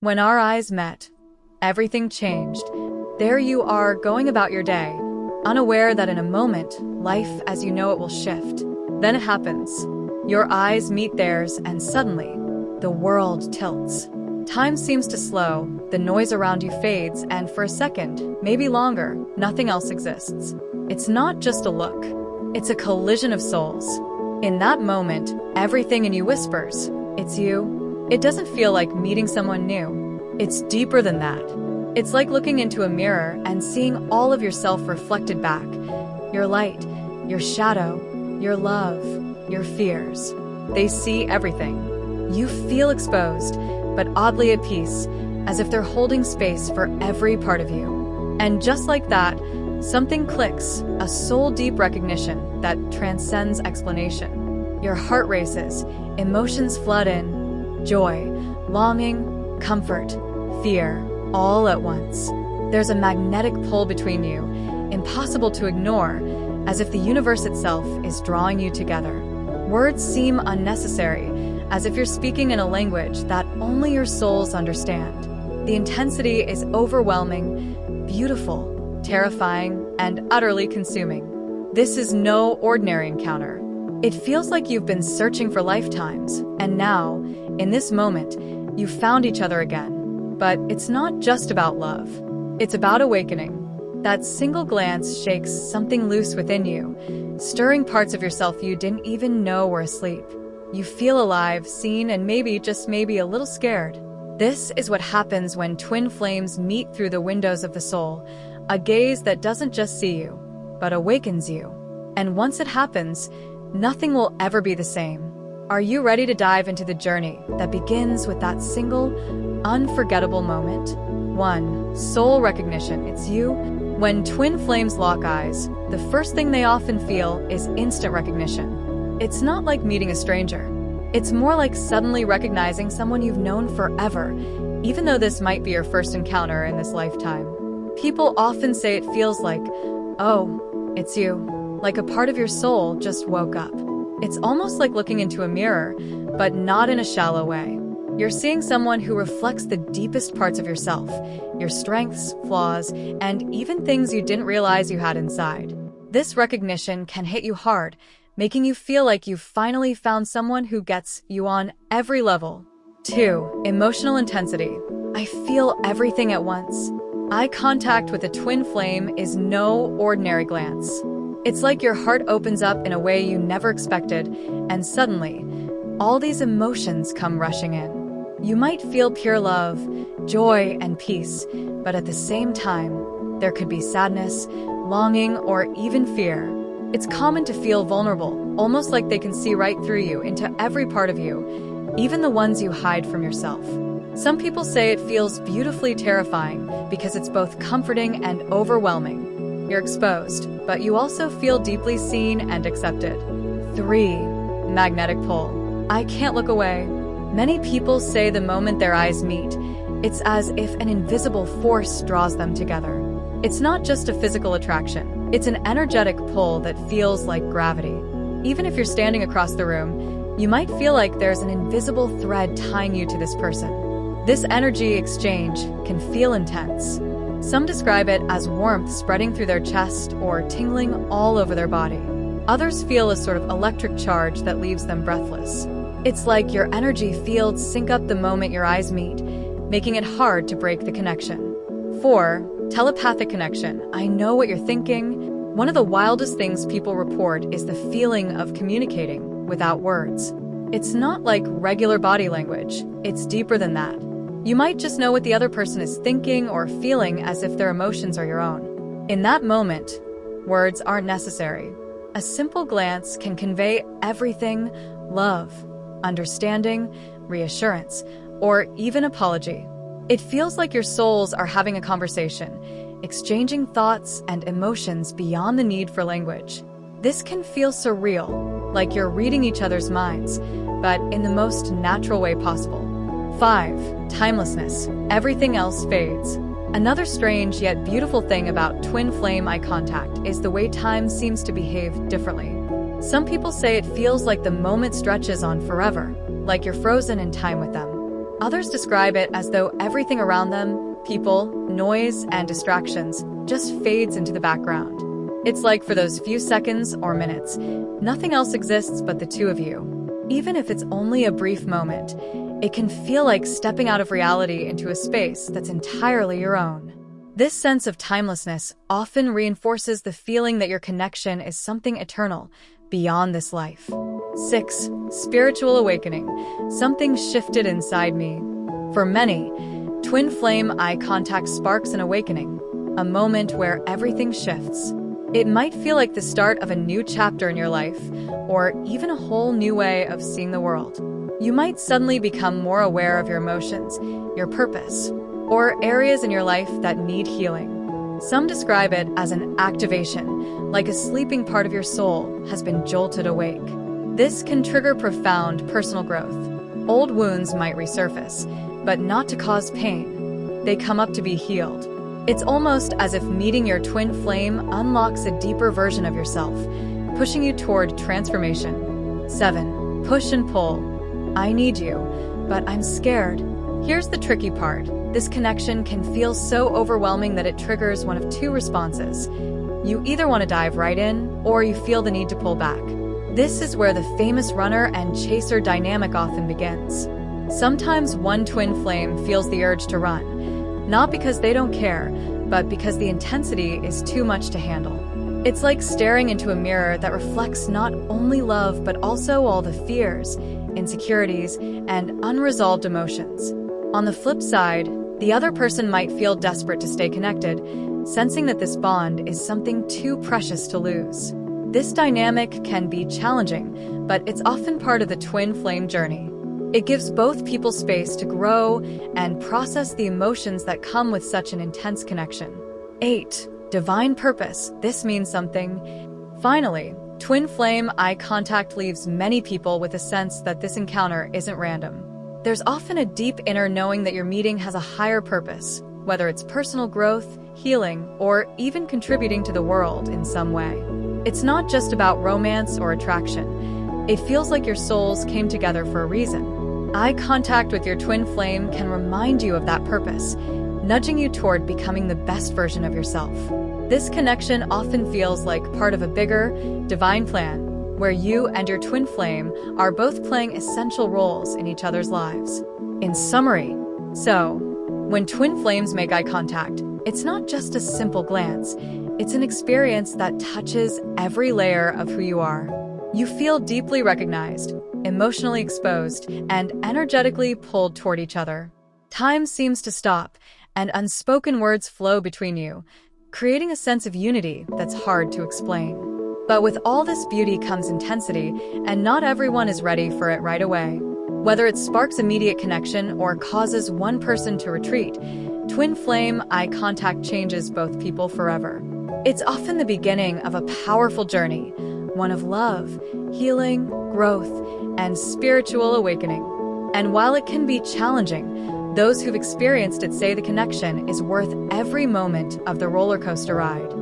When our eyes met, everything changed. There you are, going about your day, unaware that in a moment, life as you know it will shift. Then it happens. Your eyes meet theirs, and suddenly, the world tilts. Time seems to slow, the noise around you fades, and for a second, maybe longer, nothing else exists. It's not just a look. It's a collision of souls. In that moment, everything in you whispers, "It's you." It doesn't feel like meeting someone new. It's deeper than that. It's like looking into a mirror and seeing all of yourself reflected back. Your light, your shadow, your love, your fears. They see everything. You feel exposed, but oddly at peace, as if they're holding space for every part of you. And just like that, something clicks, a soul-deep recognition that transcends explanation. Your heart races, emotions flood in, joy, longing, comfort, fear, all at once. There's a magnetic pull between you, impossible to ignore, as if the universe itself is drawing you together. Words seem unnecessary, as if you're speaking in a language that only your souls understand. The intensity is overwhelming, beautiful, terrifying, and utterly consuming. This is no ordinary encounter. It feels like you've been searching for lifetimes, and now, in this moment, you've found each other again. But it's not just about love. It's about awakening. That single glance shakes something loose within you, stirring parts of yourself you didn't even know were asleep. You feel alive, seen, and maybe, just maybe, a little scared. This is what happens when twin flames meet through the windows of the soul, a gaze that doesn't just see you, but awakens you. And once it happens, nothing will ever be the same. Are you ready to dive into the journey that begins with that single, unforgettable moment? 1. Soul recognition. It's you. When twin flames lock eyes, the first thing they often feel is instant recognition. It's not like meeting a stranger. It's more like suddenly recognizing someone you've known forever, even though this might be your first encounter in this lifetime. People often say it feels like, "Oh, it's you," like a part of your soul just woke up. It's almost like looking into a mirror, but not in a shallow way. You're seeing someone who reflects the deepest parts of yourself, your strengths, flaws, and even things you didn't realize you had inside. This recognition can hit you hard, making you feel like you've finally found someone who gets you on every level. 2. Emotional intensity. I feel everything at once. Eye contact with a twin flame is no ordinary glance. It's like your heart opens up in a way you never expected, and suddenly, all these emotions come rushing in. You might feel pure love, joy, and peace, but at the same time, there could be sadness, longing, or even fear. It's common to feel vulnerable, almost like they can see right through you, into every part of you, even the ones you hide from yourself. Some people say it feels beautifully terrifying because it's both comforting and overwhelming. You're exposed, but you also feel deeply seen and accepted. 3. Magnetic pull. I can't look away. Many people say the moment their eyes meet, it's as if an invisible force draws them together. It's not just a physical attraction. It's an energetic pull that feels like gravity. Even if you're standing across the room, you might feel like there's an invisible thread tying you to this person. This energy exchange can feel intense. Some describe it as warmth spreading through their chest or tingling all over their body. Others feel a sort of electric charge that leaves them breathless. It's like your energy fields sync up the moment your eyes meet, making it hard to break the connection. 4. Telepathic connection. I know what you're thinking. One of the wildest things people report is the feeling of communicating without words. It's not like regular body language. It's deeper than that. You might just know what the other person is thinking or feeling, as if their emotions are your own. In that moment, words aren't necessary. A simple glance can convey everything: love, understanding, reassurance, or even apology. It feels like your souls are having a conversation, exchanging thoughts and emotions beyond the need for language. This can feel surreal, like you're reading each other's minds, but in the most natural way possible. 5. Timelessness. Everything else fades. Another strange yet beautiful thing about twin flame eye contact is the way time seems to behave differently. Some people say it feels like the moment stretches on forever, like you're frozen in time with them. Others describe it as though everything around them, people, noise, and distractions, just fades into the background. It's like for those few seconds or minutes, nothing else exists but the two of you. Even if it's only a brief moment, it can feel like stepping out of reality into a space that's entirely your own. This sense of timelessness often reinforces the feeling that your connection is something eternal, beyond this life. 6. Spiritual awakening. Something shifted inside me. For many, twin flame eye contact sparks an awakening, a moment where everything shifts. It might feel like the start of a new chapter in your life, or even a whole new way of seeing the world. You might suddenly become more aware of your emotions, your purpose, or areas in your life that need healing. Some describe it as an activation, like a sleeping part of your soul has been jolted awake. This can trigger profound personal growth. Old wounds might resurface, but not to cause pain. They come up to be healed. It's almost as if meeting your twin flame unlocks a deeper version of yourself, pushing you toward transformation. 7. Push and pull. I need you, but I'm scared. Here's the tricky part. This connection can feel so overwhelming that it triggers one of two responses. You either want to dive right in, or you feel the need to pull back. This is where the famous runner and chaser dynamic often begins. Sometimes one twin flame feels the urge to run, not because they don't care, but because the intensity is too much to handle. It's like staring into a mirror that reflects not only love, but also all the fears, insecurities, and unresolved emotions. On the flip side, the other person might feel desperate to stay connected, sensing that this bond is something too precious to lose. This dynamic can be challenging, but it's often part of the twin flame journey. It gives both people space to grow and process the emotions that come with such an intense connection. 8. Divine purpose. This means something. Finally, twin flame eye contact leaves many people with a sense that this encounter isn't random. There's often a deep inner knowing that your meeting has a higher purpose, whether it's personal growth, healing, or even contributing to the world in some way. It's not just about romance or attraction. It feels like your souls came together for a reason. Eye contact with your twin flame can remind you of that purpose, nudging you toward becoming the best version of yourself. This connection often feels like part of a bigger, divine plan, where you and your twin flame are both playing essential roles in each other's lives. In summary, when twin flames make eye contact, it's not just a simple glance. It's an experience that touches every layer of who you are. You feel deeply recognized, emotionally exposed, and energetically pulled toward each other. Time seems to stop, and unspoken words flow between you, creating a sense of unity that's hard to explain. But with all this beauty comes intensity, and not everyone is ready for it right away. Whether it sparks immediate connection or causes one person to retreat, twin flame eye contact changes both people forever. It's often the beginning of a powerful journey, one of love, healing, growth, and spiritual awakening. And while it can be challenging, those who've experienced it say the connection is worth every moment of the roller coaster ride.